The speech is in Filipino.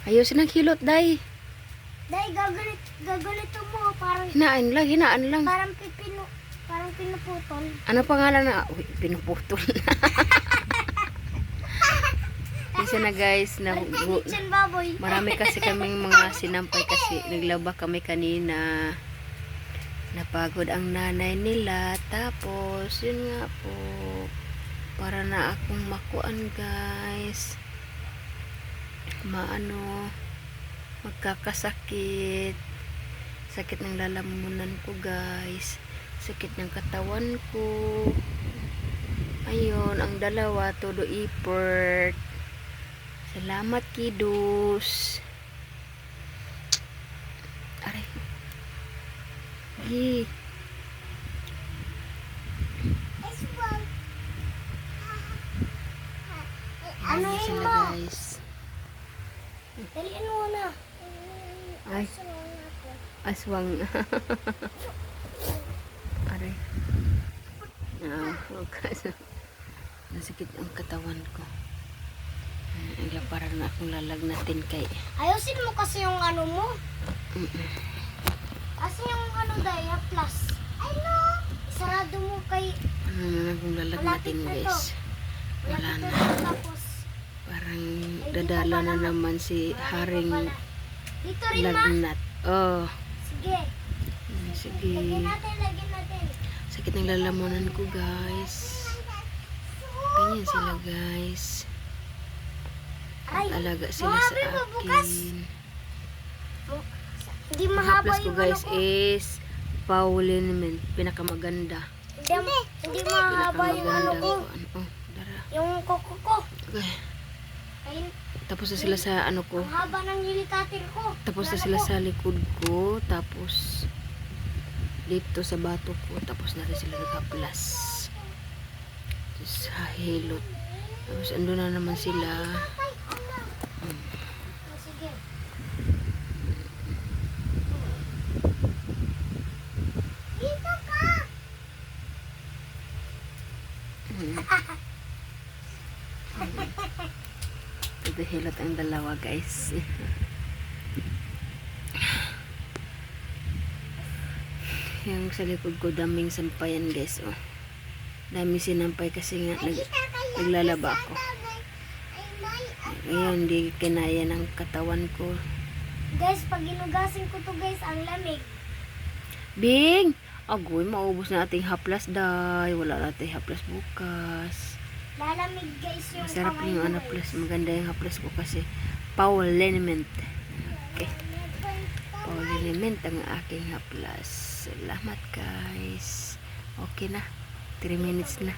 Ayusin ang hilot, day. Dahil gaganito mo, parang Hinaan lang. parang pinuputol. Ano pangalan na? Uy, pinuputol. Kasi na guys, Kitchen baboy. marami kasi kaming mga sinampay kasi naglaba kami kanina. Napagod ang nanay nila. Tapos, yun nga po. Para na akong makuan guys. Magkakasakit. Sakit ng lalamunan ko guys. Sakit ng katawan ko. Ayun, ang dalawa, todo effort. Salamat kiddos. Aray. Hi. Ano Ayan yun sila mo? guys. Daliin mo na. Ay, aswang. Aray. Nasakit ang katawan ko. Parang na akong lalagnatin kay. Ayusin mo kasi yung ano mo. Kasi yung ano daya plus. Ano? Isarado mo kay Ano na akong lalagnatin guys. Wala na. Tapos Parang dadala na naman si Haring dito rin ma. lagnat. Oh. Sige. Sige. Lagyan natin. Sakit ng lalamunan ko guys. Ganyan sila guys. Alaga sila sa akin. Hindi Ang mahaba haplas ko yung guys ano ko. is Pauline, pinakamaganda. Hindi mahaba yung ano ko. Oh, dara. Yung koko ko. Okay. Ayun, Tapos na sila sa ano ko. ang haba ng nilitatir ko. Tapos na sila sa likod ko. Tapos dito sa bato ko. Tapos na rin sila nagkaplas. Tapos hilot. Tapos ando na naman sila. Sige. Dito ka. Ito hilot ang dalawa guys. Yung sa likod ko daming sampayan guys. Oh. Dami sinampay kasi nga naglalaba ako. Ngayon hindi kinaya ng katawan ko. Guys, pag ginugasin ko to guys, ang lamig. Bing! Agoy, maubos na ating haplas day. Wala natin haplas bukas. Lalamig guys yung Masarap kamay yung mo, haplas. Maganda yung haplas ko kasi Pauline. Okay. Pauline ang aking haplas. Salamat guys. Okay na. 3 minutes na.